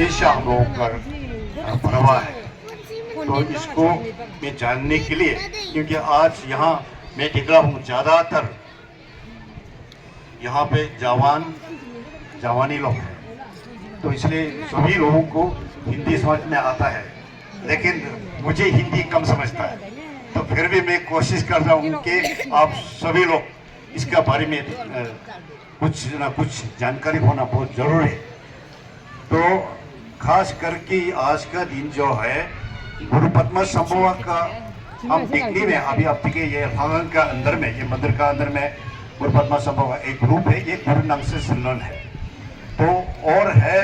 हमेशा हम लोगों का परवाह है। तो इसको मैं जानने के लिए, क्योंकि आज यहाँ मैं दिख रहा हूँ ज़्यादातर यहाँ पे जवानी लोग हैं, तो इसलिए सभी लोगों को हिंदी समझ में आता है, लेकिन मुझे हिंदी कम समझता है। तो फिर भी मैं कोशिश कर रहा हूँ कि आप सभी लोग इसका बारे में कुछ ना कुछ जानकारी होना बहुत जरूरी है। तो खास करके आज का दिन जो है गुरु पद्मा संभव का हम देखने में, अभी आप देखिए ये भागन का अंदर में, ये मंदिर का अंदर में गुरु पद्मा संभव एक ग्रुप है, ये गुरु नाम से सिलन है। तो और है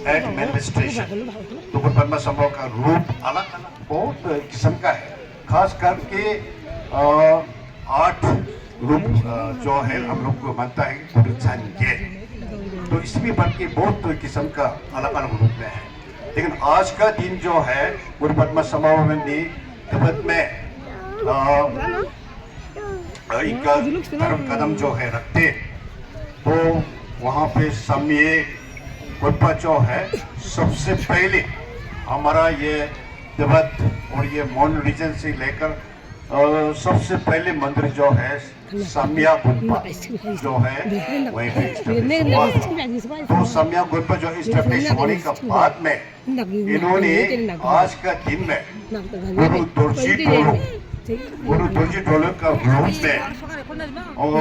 एडमिनिस्ट्रेशन। तो गुरु पद्मा संभव का रूप अलग अलग बहुत किस्म का है। खास करके 8 ग्रुप जो है हम लोग को मानता है गुरु के, तो इसमें बढ़ के बहुत किस्म का अलग अलग रूप में है। लेकिन आज का दिन जो है गुरु पद्मा संभव में तिब्बत में इनका धर्म कदम जो है रखते, तो वहाँ पे समय गुरपा जो है सबसे पहले हमारा ये तिब्बत और ये मोन रीजन से लेकर सबसे पहले मंदिर जो है सम्या गुरपा जो है वहीं पे इस्टेब्लिश हुआ था। तो सम्या गुरपा जो इस्टेब्लिश होने के बाद में इन्होंने आज का दिन में गुरु दुर्जी डोलो का रूप में और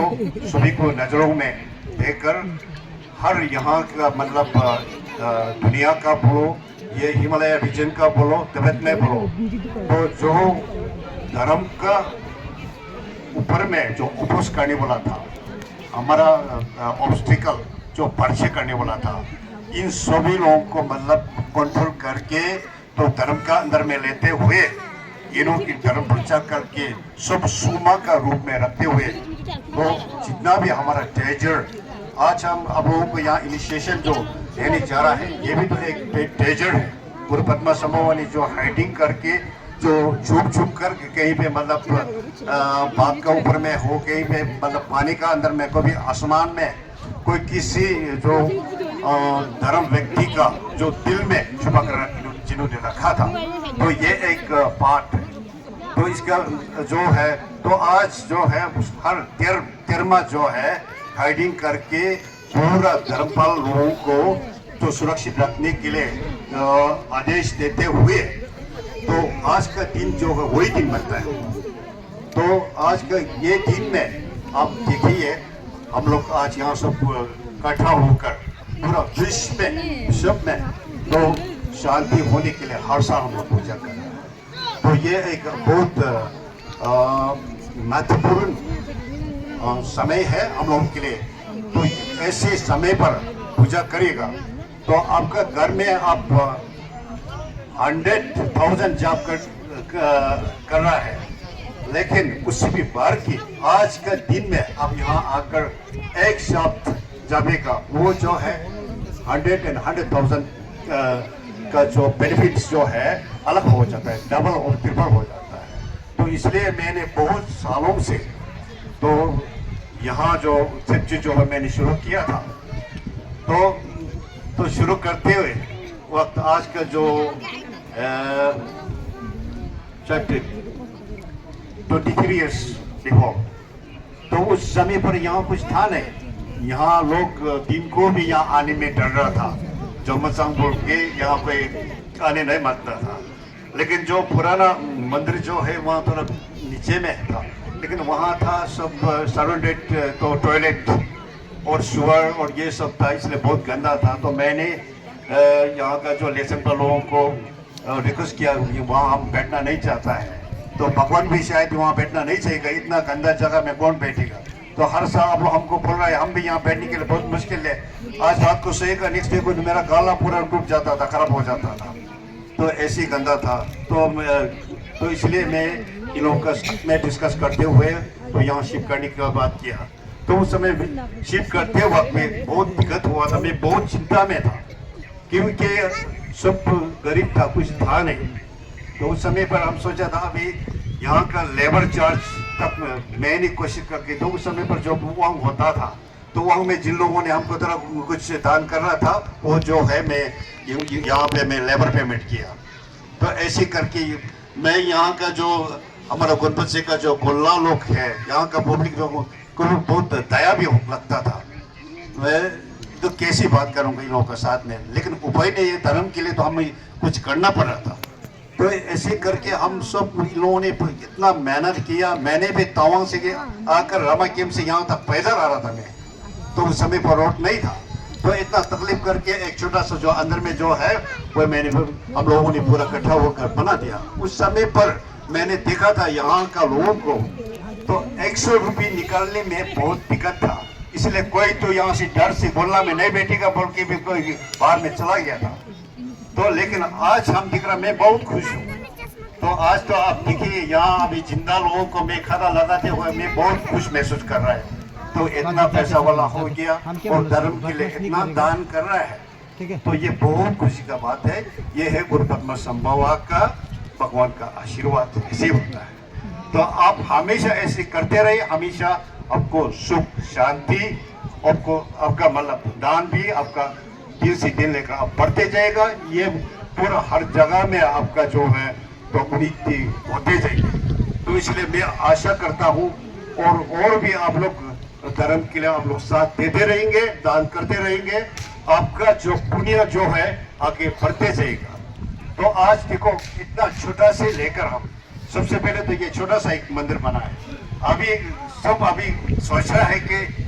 सभी को नजरों में देखकर हर यहाँ का मतलब दुनिया का बोलो, ये हिमालय रीजन का बोलो, तिब्बत में बोलो, तो जो धर्म का ऊपर में जो अपोज करने वाला था, हमारा ऑब्स्टिकल जो परिचय करने वाला था, इन सभी लोगों को मतलब कंट्रोल करके तो धर्म का अंदर में लेते हुए इन्हों की धर्म प्रचार करके सब सूमा का रूप में रखते हुए, तो जितना भी हमारा ट्रेजर आज हम अब लोगों को यहाँ इनिशिएशन जो देने जा रहा है, ये भी तो एक ट्रेजर है। गुरु पद्मा संभव ने जो हाइडिंग करके जो छुप कर कहीं पे मतलब बाग का ऊपर में हो, कहीं पे मतलब पानी का अंदर में, कभी आसमान में, कोई किसी जो धर्म व्यक्ति का जो दिल में छुपा कर जिन्होंने रखा था, तो ये एक पार्ट है। तो इसका जो है तो आज जो है हर तेरमा जो है हाइडिंग करके पूरा धर्मपाल लोगों को तो सुरक्षित रखने के लिए आदेश देते हुए, तो आज का दिन जो है वही दिन बनता है। तो आज का ये दिन में आप देखिए हम लोग आज यहाँ सब इकट्ठा होकर पूरा विश्व में तो शांति होने के लिए हर साल हम लोग पूजा कर रहे हैं। तो ये एक बहुत महत्वपूर्ण समय है हम लोगों के लिए। तो ऐसे समय पर पूजा करिएगा तो आपका घर में आप 100,000 जाप कर रहा है, लेकिन उससे भी बढ़ के आज का दिन में आप यहाँ आकर एक शब्द जापे का वो जो है 100,000 का जो बेनिफिट्स जो है अलग हो जाता है, डबल और ट्रिपल हो जाता है। तो इसलिए मैंने बहुत सालों से तो यहाँ जो सच्ची जो है मैंने शुरू किया था, तो शुरू करते हुए वक्त आज का जो 23 इयर्स बिफोर, तो उस समय पर यहाँ कुछ था नहीं। यहाँ लोग दिन को भी यहाँ आने में डर रहा था, जो मचांग बोल के यहाँ पे आने नहीं मानता था। लेकिन जो पुराना मंदिर जो है वहाँ थोड़ा नीचे में था, लेकिन वहाँ था सब सराउंडेड तो टॉयलेट और शुअर और ये सब था, इसलिए बहुत गंदा था। तो मैंने यहाँ का जो लेसन पर लोगों को रिक्वेस्ट किया, वहाँ हम बैठना नहीं चाहता है, तो भगवान भी शायद वहाँ बैठना नहीं चाहिए, इतना गंदा जगह में कौन बैठेगा। तो हर साल आप लोग हमको बोल रहा है, हम भी यहाँ बैठने के लिए बहुत मुश्किल है। आज रात को सोएगा, नेक्स्ट डे को मेरा गाला पूरा टूट जाता था, खराब हो जाता था, तो ऐसी गंदा था। तो इसलिए मैं इन लोगों का साथ में डिस्कस करते हुए तो यहाँ शिफ्ट करने की बात किया। तो उस समय शिफ्ट करते वक्त में बहुत दिक्कत हुआ था, मैं बहुत चिंता में था, क्योंकि सब गरीब था, कुछ था नहीं। तो उस समय पर हम सोचा था अभी यहाँ का लेबर चार्ज तक मैंने कोशिश करके, तो उस समय पर जो बुआंग होता था तो वहाँ में जिन लोगों ने हमको तरह कुछ दान करना था वो जो है मैं यहाँ पे मैं लेबर पेमेंट किया। तो ऐसे करके मैं यहाँ का जो हमारा गुरबत से का जो गोल्ला लोग है, यहाँ का पब्लिक लोगों को बहुत दया भी लगता था। मैं तो कैसी बात करूँगा इन लोगों के साथ में, लेकिन उपाय नहीं है, धर्म के लिए तो हमें कुछ करना पड़ रहा था। तो ऐसे करके हम सब इन लोगों ने इतना मेहनत किया। मैंने भी तवांग से आकर रामा कैंप से यहाँ तक पैदल आ रहा था मैं, तो उस समय पर रोड नहीं था। तो इतना तकलीफ करके एक छोटा सा जो अंदर में जो है वो मैंने हम लोगों ने पूरा इकट्ठा होकर बना दिया। उस समय पर मैंने देखा था यहाँ का लोगों को तो 100 रुपये निकालने में बहुत दिक्कत था, इसलिए कोई तो यहाँ से डर से बोलना में नहीं बैठेगा बोल के भी कोई बाहर में चला गया था। तो लेकिन आज हम दिख रहा, मैं बहुत खुश हूँ। तो आज तो आप देखिए यहाँ अभी जिंदा लोगों को मैं खाना लगाते हुए मैं बहुत खुश महसूस कर रहा है। तो इतना पैसा वाला हो गया और धर्म के लिए इतना दान कर रहा है, तो ये बहुत खुशी का बात है। ये है गुरु पद्मा संभवा का भगवान का आशीर्वाद ऐसे होता है। तो आप हमेशा ऐसे करते रहिए, हमेशा आपको सुख शांति, आपको आपका मतलब दान भी आपका दिन से दिन लेकर आप बढ़ते जाएगा। ये पूरा हर जगह में आपका जो है तो उन्नति होते जाएगी। तो इसलिए मैं आशा करता हूँ और भी आप लोग धर्म के लिए आप लोग साथ देते रहेंगे, दान करते रहेंगे, आपका जो पुण्य जो है आगे बढ़ते जाएगा। तो आज देखो इतना छोटा से लेकर हम सबसे पहले तो ये छोटा सा एक मंदिर बना है। अभी सब अभी सोच रहा है कि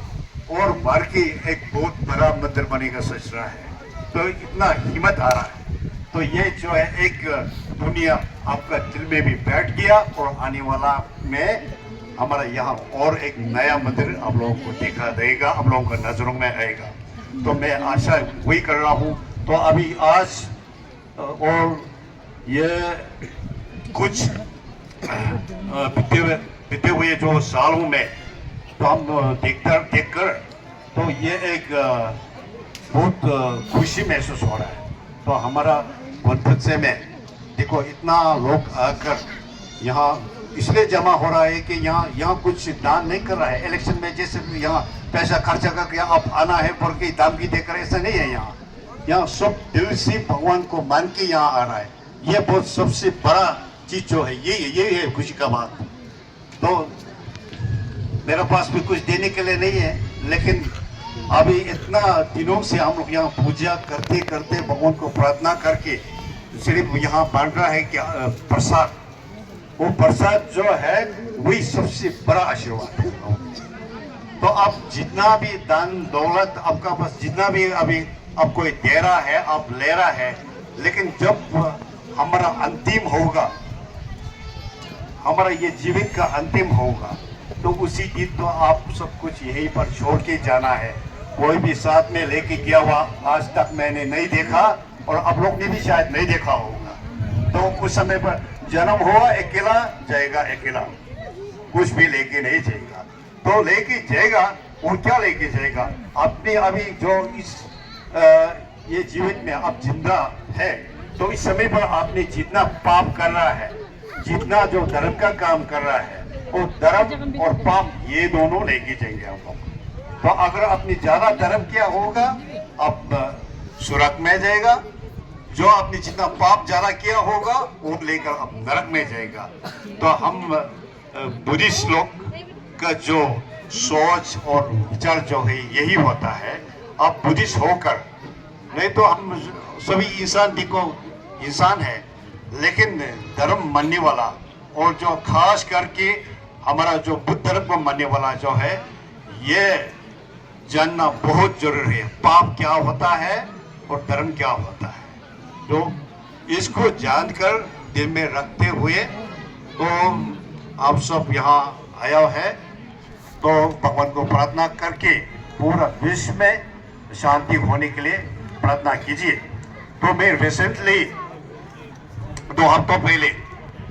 और बार की एक बहुत बड़ा मंदिर बनेगा सोच रहा है, तो इतना हिम्मत आ रहा है। तो ये जो है एक दुनिया आपका दिल में भी बैठ गया और आने वाला में हमारा यहाँ और एक नया मंदिर आप लोगों को देखा देगा, आप लोगों का नजरों में आएगा। तो मैं आशा वही कर रहा हूँ। तो अभी आज और ये कुछ बीते हुए जो सालों में तो हम देखकर तो ये एक बहुत खुशी महसूस हो रहा है। तो हमारा वनपत से में देखो इतना लोग आकर यहाँ इसलिए जमा हो रहा है कि यहाँ कुछ दान नहीं कर रहा है इलेक्शन में, जैसे यहाँ पैसा खर्चा करके आप आना है बोल के दामगी देकर, ऐसा नहीं है। यहाँ सब दिल से भगवान को मान के यहाँ आ रहा है। ये बहुत सबसे बड़ा चीज जो है ये है खुशी का बात। तो मेरे पास भी कुछ देने के लिए नहीं है, लेकिन अभी इतना दिनों से हम लोग यहाँ पूजा करते करते भगवान को प्रार्थना करके सिर्फ यहाँ बांट रहा है कि प्रसाद, वो प्रसाद जो है वही सबसे बड़ा आशीर्वाद है। तो आप जितना भी दान दौलत आपका पास जितना भी अभी आपको दे रहा है, आप ले रहा है, लेकिन जब हमारा अंतिम होगा, हमारा ये जीवन का अंतिम होगा, तो उसी दिन तो आप सब कुछ यहीं पर छोड़ के जाना है। कोई भी साथ में लेके गया हुआ आज तक मैंने नहीं देखा और आप लोग ने भी शायद नहीं देखा होगा। तो उस समय पर जन्म हुआ अकेला जाएगा, अकेला कुछ भी लेके नहीं जाएगा। तो लेके जाएगा और क्या लेके जाएगा, अपने अभी जो इस ये जीवन में आप जिंदा है, तो इस समय पर आपने जितना पाप कर रहा है, जितना जो धर्म का काम कर रहा है, वो धर्म और पाप ये दोनों लेके जाएंगे हम लोग। तो अगर आपने ज्यादा धर्म किया होगा आप स्वर्ग में जाएगा, जो आपने जितना पाप ज्यादा किया होगा वो लेकर आप नरक में जाएगा। तो हम बुद्धिस्ट लोग का जो सोच और विचार जो है यही होता है। आप बुद्धिस्ट होकर, नहीं तो हम सभी इंसान देखो इंसान है, लेकिन धर्म मानने वाला और जो खास करके हमारा जो बुद्ध धर्म को मानने वाला जो है, ये जानना बहुत जरूरी है पाप क्या होता है और धर्म क्या होता है। तो इसको जानकर दिल में रखते हुए तो आप सब यहाँ आया है, तो भगवान को प्रार्थना करके पूरा विश्व में शांति होने के लिए प्रार्थना कीजिए। तो मैं रिसेंटली 2 हफ्तों पहले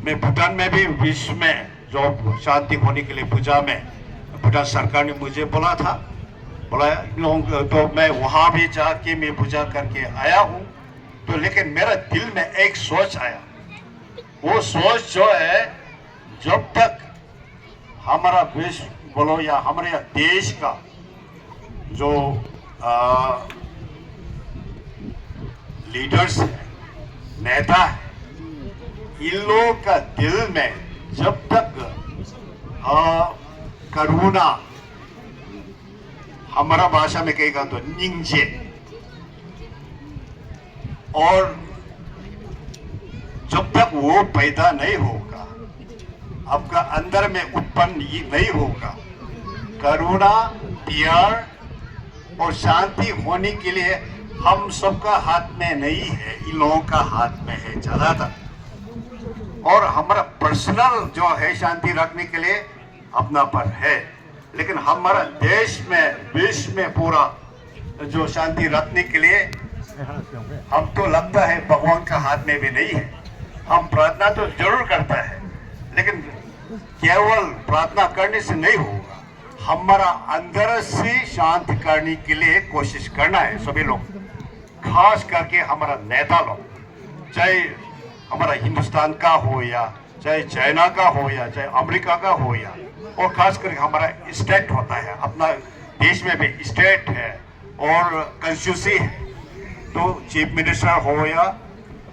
मैं भूटान में भी विश्व में जो शांति होने के लिए पूजा में भूटान सरकार ने मुझे बोला था, तो मैं वहाँ भी जाके मैं पूजा करके आया हूँ। तो लेकिन मेरा दिल में एक सोच आया, वो सोच जो है जब तक हमारा विश्व बोलो या हमारे देश का जो लीडर्स है, नेता है, इन लोगों का दिल में जब तक करुणा, हमारा भाषा में कहेगा तो निंजे, और जब तक वो पैदा नहीं होगा, आपका अंदर में उत्पन्न नहीं होगा, करुणा, प्यार और शांति होने के लिए हम सबका हाथ में नहीं है, इन लोगों का हाथ में है ज्यादातर। और हमारा पर्सनल जो है शांति रखने के लिए अपना पर है, लेकिन हमारा देश में, विश्व में पूरा जो शांति रखने के लिए हम तो लगता है भगवान का हाथ में भी नहीं है। हम प्रार्थना तो जरूर करता है, लेकिन केवल प्रार्थना करने से नहीं होगा, हमारा अंदर से शांत करने के लिए कोशिश करना है सभी लोग, खास करके हमारा नेता लोग, चाहे हमारा हिंदुस्तान का हो या चाहे चाइना का हो या चाहे अमेरिका का हो, या और खास करके हमारा स्टेट होता है, अपना देश में भी स्टेट है और कॉन्स्टिट्यूंसी है, तो चीफ मिनिस्टर हो या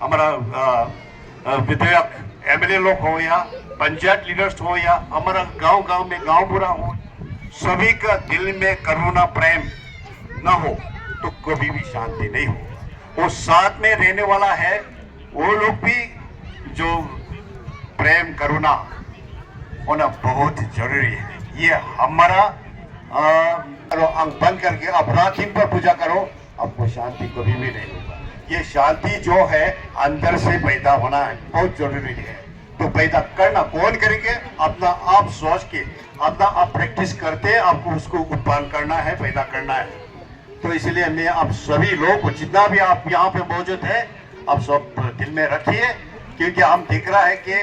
हमारा विधायक एमएलए लोग हो या पंचायत लीडर्स हो या हमारा गांव गांव में गांव बुरा हो, सभी का दिल में करुणा प्रेम न हो तो कभी भी शांति नहीं होगा। वो साथ में रहने वाला है, वो लोग भी जो प्रेम करुणा होना बहुत जरूरी है। ये हमारा अंग बंद करके अपराध पर पूजा करो, आपको शांति कभी भी नहीं होगा। ये शांति जो है अंदर से पैदा होना है, बहुत जरूरी है। तो पैदा करना कौन करेंगे? अपना आप सोच के, अपना आप प्रैक्टिस करते, आपको उसको उत्पन्न करना है, पैदा करना है। तो इसलिए मैं आप सभी लोग को, जितना भी आप यहाँ पे मौजूद है, आप सब दिल में रखिए, क्योंकि हम देख रहा है कि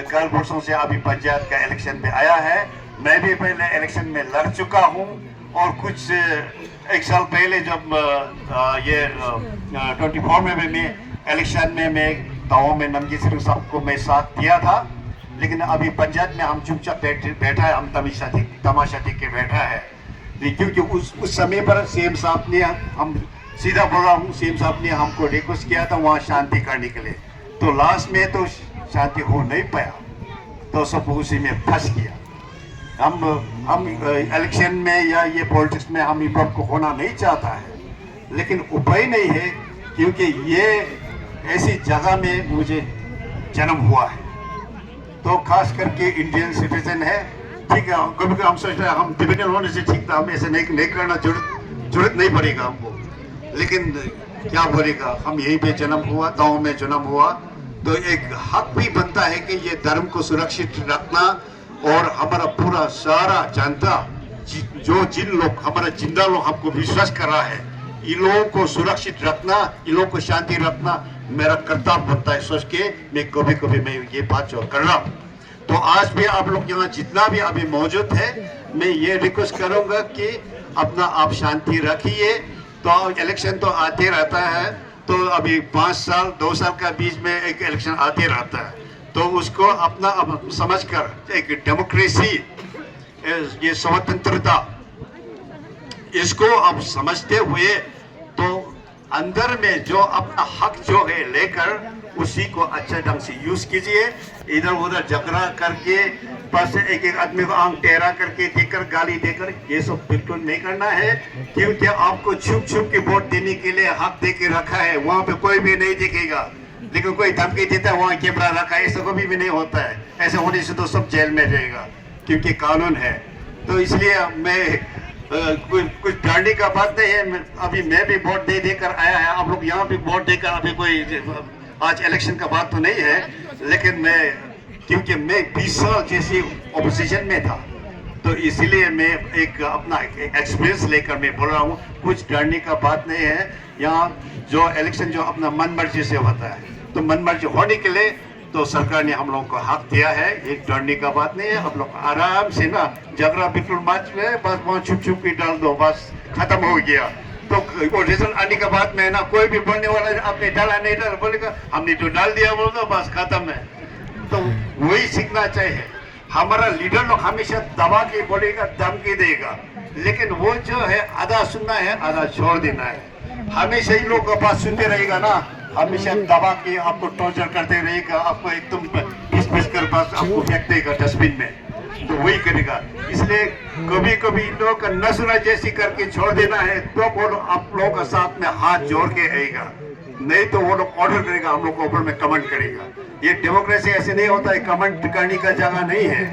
कल परसों से अभी पंचायत का इलेक्शन में आया है। मैं भी पहले इलेक्शन में लड़ चुका हूँ, और कुछ एक साल पहले जब ये 24 में मैं इलेक्शन में मैं गाँव में नमगी सिंह साहब को मैं साथ दिया था, लेकिन अभी पंचायत में हम चुपचाप बैठा है, हम तमाशा देख के बैठा है, क्योंकि उस समय पर सीएम साहब ने, हम सीधा बोल रहा हूँ, सीएम साहब ने हमको रिक्वेस्ट किया था वहाँ शांति करने के लिए, तो लास्ट में तो शांति हो नहीं पाया, तो सब उसी में फंस गया। हम इलेक्शन में या ये पॉलिटिक्स में हम इन्वॉल्व को होना नहीं चाहता है, लेकिन उपाय नहीं है, क्योंकि ये ऐसी जगह में मुझे जन्म हुआ है, तो खास करके इंडियन सिटीजन है, ठीक है। कभी कभी हम सोचते हैं हम टिबेटन होने से ठीक था, हम ऐसे नहीं करना, जरूरत नहीं पड़ेगा हमको, लेकिन क्या बोलेगा, हम यहीं पे जन्म हुआ, गाँव में जन्म हुआ, तो एक हक भी बनता है कि ये धर्म को सुरक्षित रखना, और हमारा पूरा सारा जनता, जो जिन लोग हमारा जिंदा लोग हमको विश्वास कर रहा है, इन लोगों को सुरक्षित रखना, इन लोगों को शांति रखना मेरा कर्तव्य बनता है। सोच के मैं कभी कभी मैं ये बात जो कर रहा हूँ, तो आज भी आप लोग यहाँ जितना भी अभी मौजूद है, मैं ये रिक्वेस्ट करूंगा कि अपना आप शांति रखिए। तो इलेक्शन तो आते रहता है, तो अभी 5 साल 2 साल का बीच में एक इलेक्शन आते रहता है, तो उसको अपना अब समझकर एक डेमोक्रेसी, ये स्वतंत्रता, इसको अब समझते हुए तो अंदर में जो अपना हक जो है लेकर उसी को अच्छे ढंग से यूज कीजिए। इधर उधर झगड़ा करके बस एक आदमी को आंख टेढ़ा करके देकर, गाली देकर, ये सब बिल्कुल नहीं करना है, क्योंकि आपको छुप छुप के वोट देने के लिए हक दे के रखा है, वहाँ पे कोई भी नहीं देखेगा, लेकिन कोई धमकी देता है वहाँ कैमरा रखा है, ऐसा कभी भी नहीं होता है। ऐसे होने से तो सब जेल में रहेगा, क्योंकि कानून है। तो इसलिए मैं कुछ डरने का बात नहीं है। अभी मैं भी वोट दे देकर आया है, आप लोग यहाँ भी वोट देकर, अभी कोई आज इलेक्शन का बात तो नहीं है, लेकिन क्योंकि मैं 20 साल जैसे ऑपोजिशन में था, तो इसलिए मैं एक अपना एक्सपीरियंस लेकर मैं बोल रहा हूँ, कुछ डरने का बात नहीं है। यहाँ जो इलेक्शन जो अपना मन मर्जी से होता है, तो मन मर्जी होने के लिए तो सरकार ने हम लोगों को हक दिया है, एक डरने का बात नहीं है। आप लोग आराम से ना, झगड़ा बिल्कुल मत में, बस वहाँ छुप छुप के डाल दो, बस खत्म हो गया। तो वो रिजल्ट आने के बाद में ना कोई भी बोलने वाला आपने डाला नहीं डाला, बोलेगा हमने तो डाल दिया, बोल दो बस खत्म है। तो वही सीखना चाहिए। हमारा लीडर लोग हमेशा दबा के बोलेगा, धमकी देगा, लेकिन वो जो है आधा सुनना है आधा छोड़ देना है। हमेशा इन लोगों का बात सुनते रहेगा ना, हमेशा दबा के आपको टॉर्चर करते रहेगा, आपको एकदम घिस कर बस आपको फेंक देगा डस्टबिन में, तो वही करेगा। इसलिए कभी कभी इन लोगों का न सुना जैसी करके छोड़ देना है, तो वो लोग आप लोगों का साथ में हाथ जोड़ के रहेगा, नहीं तो वो लोग ऑर्डर करेगा, हम लोग को ऊपर में कमेंट करेगा। ये डेमोक्रेसी ऐसे नहीं होता है, कमेंट करने का जगह नहीं है।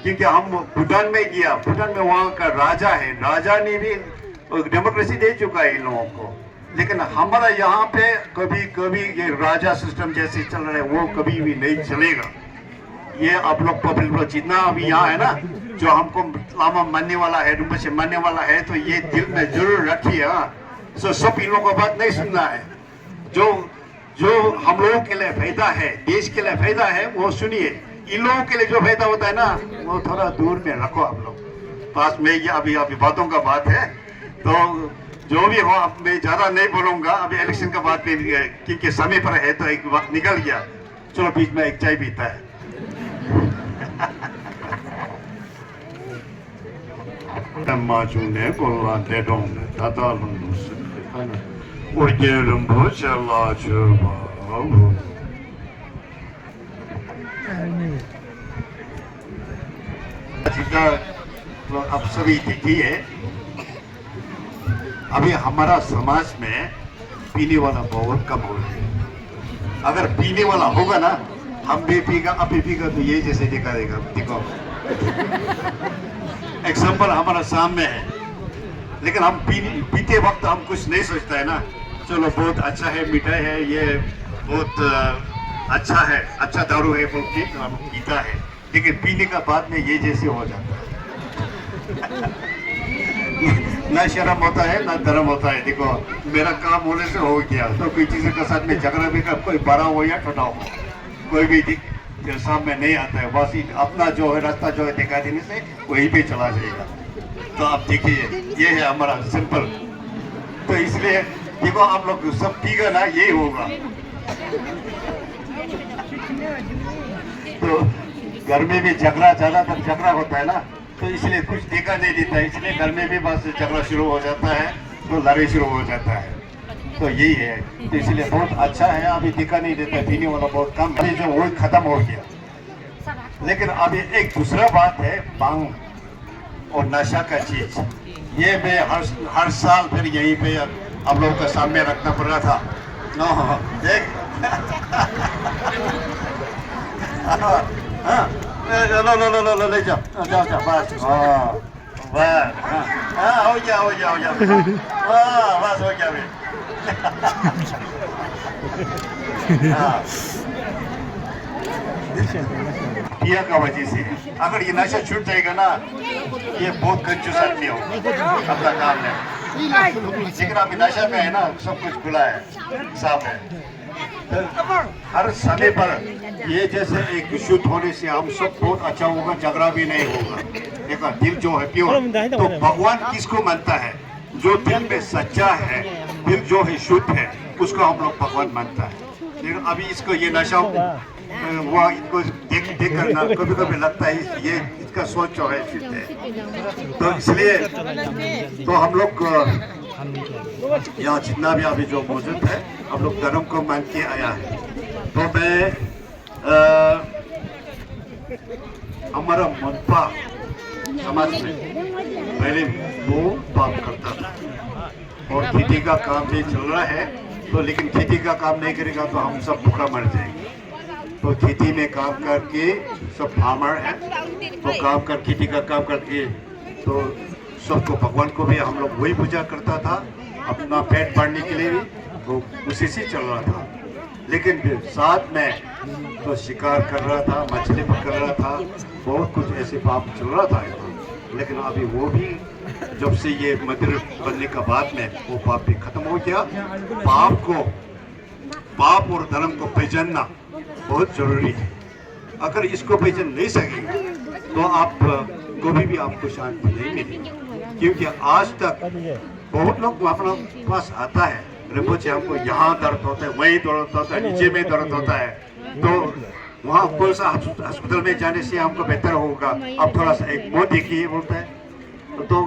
क्योंकि हम भूटान में गया, भूटान में वहाँ का राजा है, राजा ने भी डेमोक्रेसी दे चुका है इन लोगों को, लेकिन हमारा यहाँ पे कभी कभी ये राजा सिस्टम जैसे चल रहा है वो कभी भी नहीं चलेगा। ये आप लोग पब्लिक लोग जितना अभी यहाँ है ना, जो हमको लामा मानने वाला है, रुपये मानने वाला है, तो ये दिल में जरूर रखिए। तो सब इन लोगों को बात नहीं सुनना है, जो हम लोगों के लिए फायदा है, देश के लिए फायदा है, वो सुनिए। इन लोगों के लिए जो फायदा होता है ना, वो थोड़ा दूर में रखो आप लोग पास में। ये अभी बातों का बात है, तो जो भी हो, अब मैं ज्यादा नहीं बोलूंगा। अभी इलेक्शन का बात क्योंकि समय पर है, तो एक वक्त निकल गया, चलो बीच में एक चाय पीता है। 마중에 골라 대동 다달은 우리는 보살라 주바 आप सभी देखिए, अभी हमारा समाज में पीने वाला बहुत कम हो गया। अगर पीने वाला होगा ना, हम भी पीगा, आप भी पीगा, तो ये जैसे दिखा देगा। देखो एग्जाम्पल हमारा सामने है, लेकिन हम पीते वक्त हम कुछ नहीं सोचता है ना, चलो बहुत अच्छा है, मिठाई है, ये बहुत अच्छा है, अच्छा दारू है बोल के हम पीता है। लेकिन पीने का बाद में ये जैसे हो जाता है। ना शर्म होता है ना धर्म होता है। देखो मेरा काम होने से हो गया, तो कोई किसी के साथ में झगड़ा भी कर, कोई बड़ा हो या छोटा हो, कोई भी सामने नहीं आता है। बस अपना जो है रास्ता जो है दिखा देने से वहीं पे चला जाएगा। तो आप देखिए, ये है हमारा सिंपल। तो इसलिए देखो आप लोग सब पीगा ना, यही होगा। तो घर में भी झगड़ा, ज्यादातर झगड़ा होता है ना, तो इसलिए कुछ देखा नहीं देता है, इसलिए घर में भी बस झगड़ा शुरू हो जाता है, तो लड़ाई शुरू हो जाता है। तो यही है, तो इसलिए बहुत अच्छा है। अभी दिखा नहीं देता, पीने वाला बहुत कम है, जो वो खत्म हो गया। लेकिन अभी एक दूसरा बात है, भांग और नशा का चीज। ये मैं हर साल फिर यहीं पे आप लोगों के सामने रखना पड़ रहा था। देख लो ले जाओ बस। हो गया बस हो गया। पिया का वजह से अगर ये नशा छूट जाएगा ना, ये बहुत कंजूस आदमी हो, अपना काम है। लेकिन अभी नशा में है ना, सब कुछ खुला है, साफ है। तो हर समय पर ये जैसे एक शुद्ध होने से हम सब बहुत अच्छा होगा, झगड़ा भी नहीं होगा। देखो दिल जो है प्योर, तो भगवान किसको मानता है? जो दिल में सच्चा है, दिल जो है शुद्ध है, उसको हम लोग भगवान मानता है। लेकिन अभी इसको ये नशा वो इनको देख कर ना कभी कभी लगता है ये इसका सोच जो है शुद्ध है। तो इसलिए तो हम लोग यहाँ जितना भी अभी जो मौजूद है, हम लोग धर्म को मान के आया है। तो मैं हमारा मनपा समाज में पहले वो पाप करता था, और खेती का काम भी चल रहा है। तो लेकिन खेती का काम नहीं करेगा तो हम सब भूखा मर जाएंगे। तो खेती में काम करके सब फार्मर है, तो काम कर खेती का काम करके तो सबको, भगवान को भी हम लोग वही पूजा करता था, अपना पेट भरने के लिए भी तो उसी से चल रहा था। लेकिन साथ में तो शिकार कर रहा था, मछली पकड़ रहा था, बहुत कुछ ऐसे पाप चल रहा था। लेकिन अभी वो भी जब से ये मंदिर बनने का बाद में वो पाप भी खत्म हो गया। पाप और धर्म को पहचानना बहुत जरूरी है। अगर इसको पहचान नहीं सकेगा तो आप कभी भी आपको शांति नहीं मिलेगी। क्योंकि आज तक बहुत लोग अपने पास आता है, रिपोर्ट हमको यहाँ दर्द होता है, वहीं दर्द होता है, नीचे में दर्द होता है, तो वहाँ कौन सा अस्पताल में जाने से हमको बेहतर होगा, आप थोड़ा सा एक वो देखिए बोलता है। तो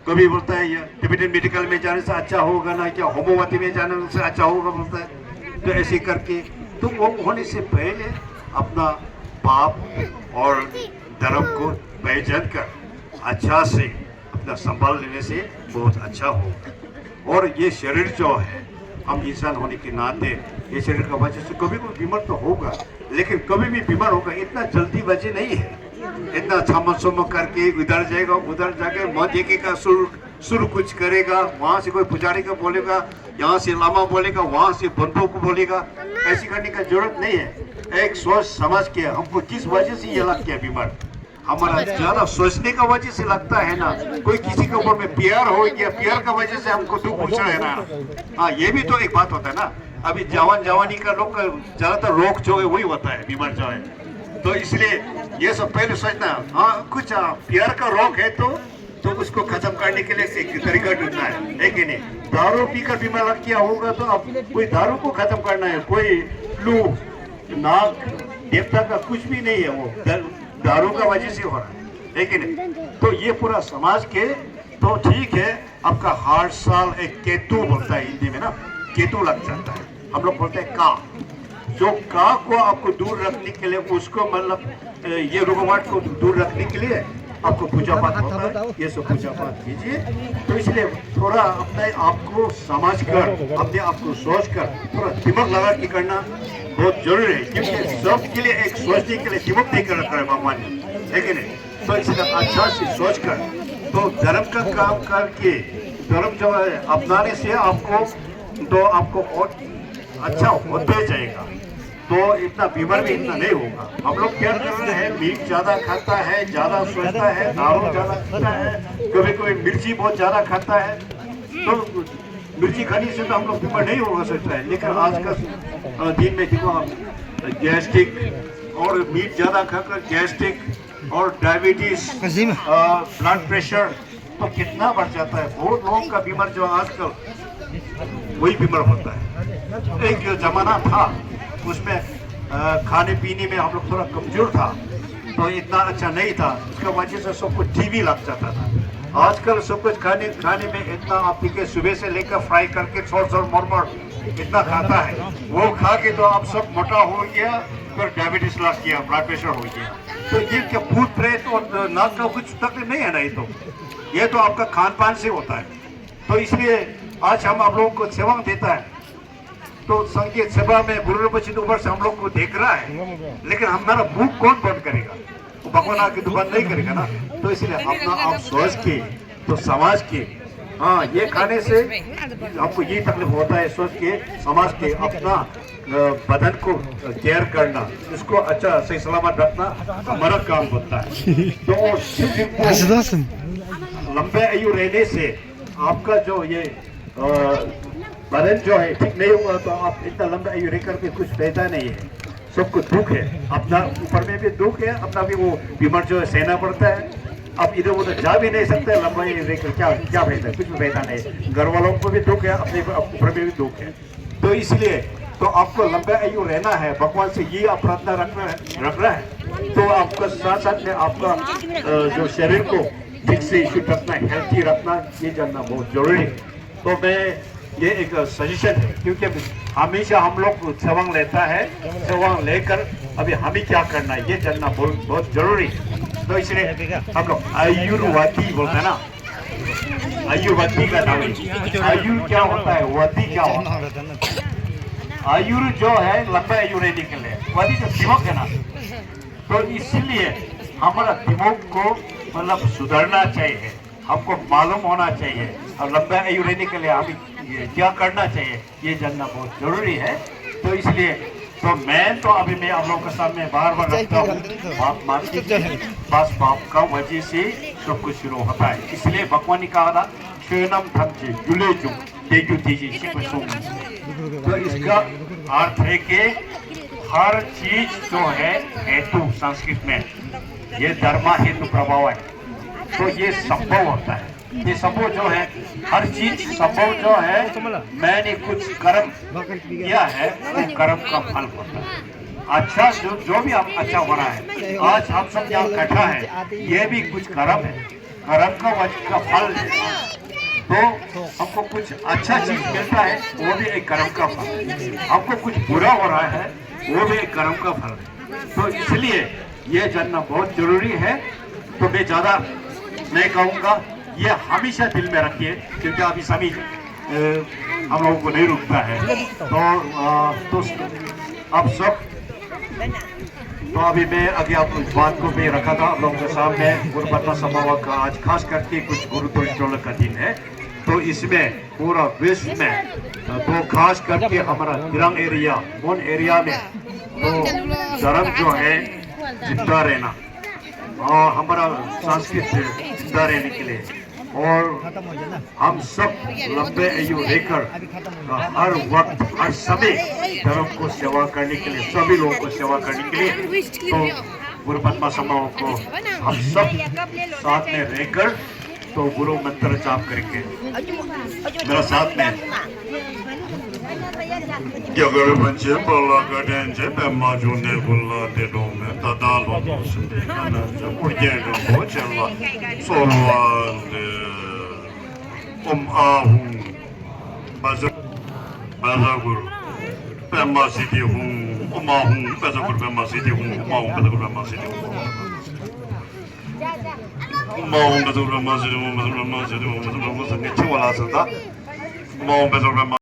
कभी बोलता है ये टिबेटन मेडिकल में जाने से अच्छा होगा ना, क्या होम्योपैथी में जाने से अच्छा होगा बोलता है। तो ऐसे करके तो वो होने से पहले अपना पाप और धर्म को पहचान कर अच्छा से अपना संभाल लेने से बहुत अच्छा होगा। और ये शरीर जो है, हम इंसान होने के नाते ये शरीर का वजह से कभी कोई बीमार तो होगा, लेकिन कभी भी बीमार होगा इतना जल्दी वजह नहीं है। इतना छम करके इधर जाएगा उधर जाके मत देखेगा, सुर कुछ करेगा, वहाँ से कोई पुजारी को बोलेगा, यहाँ से लामा बोलेगा, वहाँ से बंधु को बोलेगा, ऐसी करने का जरूरत नहीं है। एक सोच समझ के हमको किस वजह से ये लग गया बीमार, हमारा ज्यादा सोचने का वजह से लगता है ना। कोई किसी के ऊपर में प्यार हो गया, प्यार का वजह से हमको दुख पूछा है ना। हाँ, ये भी तो एक बात होता है ना। अभी जवानी का लोग का ज्यादातर रोग जो है वही होता है, बीमार जो है। तो इसलिए ये सब पहले सोचना, हाँ कुछ प्यार का रोग है तो उसको खत्म करने के लिए एक तरीका ढूंढना है कि नहीं। दारू पीकर बीमार लग गया होगा तो अब कोई दारू को खत्म करना है, कोई लू नाक देवता का कुछ भी नहीं है, वो दारू का वजह से हो रहा है कि नहीं। तो ये पूरा समाज के तो ठीक है। आपका हर साल एक केतु बोलता है हिंदी में ना, केतु लग जाता है, हम लोग बोलते हैं का। जो का को आपको दूर रखने के लिए, उसको मतलब ये रोगवाट को दूर रखने के लिए आपको पूजा पाठ होता है, ये सब पूजा पाठ कीजिए। तो इसलिए थोड़ा अपने आप को समझ कर, अपने आप को सोच कर, थोड़ा दिमाग लगा के करना बहुत जरूरी है, क्योंकि सबके लिए एक सोचने के लिए दिमाग नहीं कर रखा है भगवान ने, लेकिन तो इसलिए अच्छा से सोच कर तो धर्म का काम करके, धर्म जो है अपनाने से आपको और अच्छा होते जाएगा, तो इतना बीमार भी इतना नहीं होगा। हम लोग क्या कर रहे हैं, मीट ज्यादा खाता है, ज्यादा सोचता है, दारू ज्यादा खाता है, कभी कभी मिर्ची बहुत ज्यादा खाता है। तो मिर्ची खाने से तो हम लोग बीमार नहीं होगा सोचता है, लेकिन आज का दिन में देखो हम गैस्ट्रिक और मीट ज्यादा खाकर गैस्ट्रिक और डायबिटीज, ब्लड प्रेशर तो कितना बढ़ जाता है। बहुत लोगों का बीमार जो आजकल वही बीमार होता है। एक जो जमाना था उसमें खाने पीने में हम लोग थोड़ा कमजोर था, तो इतना अच्छा नहीं था, उसका वजह से सबको टीबी लग जाता था। आजकल सब कुछ खाने में इतना आप के सुबह से लेकर फ्राई करके छोड़ मरमर इतना खाता है, वो खा के तो आप सब मोटा हो गया, फिर डायबिटीज लग गया, ब्लड प्रेशर हो गया। तो ये क्या भूत प्रेत और नाक का कुछ तकलीफ नहीं है ना, ये तो आपका खान पान से होता है। तो इसलिए आज हम आप लोगों को सेवा देता है, तो संगीत सभा में गुरु बच्ची ऊपर से हम लोग को देख रहा है, लेकिन हमारा भूख कौन बंद करेगा, वो भगवान आके तो बंद नहीं करेगा ना। तो इसलिए अपना आप सोच के तो समाज के, हाँ ये खाने से आपको ये तकलीफ होता है, सोच के समाज के अपना बदन को केयर करना, उसको अच्छा सही सलामत रखना हमारा काम होता है। तो लंबे आयु रहने से आपका जो ये बदन जो है ठीक नहीं होगा, तो आप इतना लंबा आयु रह करके कुछ फायदा नहीं है। सबको दुख है, अपना ऊपर में भी दुख है, अपना भी वो बीमार जो है सहना पड़ता है। अब इधर उधर जा भी नहीं सकते, लंबा आयु रह कर क्या फायदा, कुछ भी फायदा नहीं। घर वालों को भी दुख है, अपने ऊपर में भी दुख है। तो इसलिए तो आपको लंबा आयु रहना है, भगवान से ये आप प्रार्थना रखना है। तो आपका साथ साथ में आपका जो शरीर को ठीक से शुद्ध रखना, हेल्थी रखना, ये जानना बहुत जरूरी है। तो मैं ये एक सजेशन है, क्योंकि हमेशा हम लोग सेवांग लेता है, सेवांग लेकर अभी हमें क्या करना है ये जानना बहुत जरूरी है। तो इसलिए हम लोग आयुर्वादी बोलते हैं ना, आयुर्वादी का नाम है। आयु क्या होता है, वादी क्या होता है? आयुर जो है लंबा आयु रहने के लिए, वादी जो दिमाग है ना, तो इसलिए हमारा दिमाग को मतलब सुधरना चाहिए, हमको मालूम होना चाहिए, और लंबा आयु रहने के लिए हमें क्या करना चाहिए ये जानना बहुत जरूरी है। तो इसलिए तो मैं तो अभी मैं आप लोगों के सामने बार रखता हूँ, बाप माफ कीजिए, बस बाप का वजह से सब कुछ शुरू होता है। इसलिए भगवान ने कहा था श्वेनम धमचे जुले जुग तेजु तेजी। तो इसका अर्थ है कि हर चीज जो है हेतु, संस्कृत में ये धर्मा हेतु प्रभाव है, तो ये संभव होता है। ये संभव जो है, हर चीज संभव जो है, मैंने कुछ कर्म किया है, वो कर्म का फल होता है। अच्छा जो भी आप अच्छा हो रहा है, आज हम सब यहाँ इकट्ठा है, ये भी कुछ कर्म है। कर्म का वजह का फल है। तो हमको कुछ अच्छा चीज मिलता है वो भी एक कर्म का फल, हमको कुछ बुरा हो रहा है वो भी एक कर्म का फल है। तो इसलिए ये जानना बहुत जरूरी है। तो मैं ज्यादा नहीं कहूँगा, ये हमेशा दिल में रखिए क्योंकि अभी सभी हम लोगों को नहीं रुकता है। तो अब सब तो अभी मैं आगे आप बात को मैं रखा था आप लोगों के सामने गुरु पद्मा समारोह का आज खास करके कुछ गुरु त्रिशूल का दिन है। तो इसमें पूरा विश्व में तो खास करके हमारा दिरांग एरिया मोन एरिया में तो धर्म जो है जिंदा रहना और हमारा संस्कृति जिंदा रहने के लिए और हम सब लंबे आयु लेकर हर वक्त हर समय धर्म को सेवा करने के लिए सभी लोगों को सेवा करने के लिए तो गुरु पद्मा समारोह को हम सब साथ में रहकर तो गुरु मंत्र जाप करेंगे मेरा साथ में। Gyagara panche bala gadenje pemma june bulla de dome tadalo sinde kana ujega bochella solwa ahu bazaguru pemma sidi hum ahu bazaguru pemma sidi hum ahu bazaguru pemma sidi hum bazaguru pemma sidi hum bazaguru pemma sidi hum bazaguru pemma sidi hum bazaguru pemma sidi hum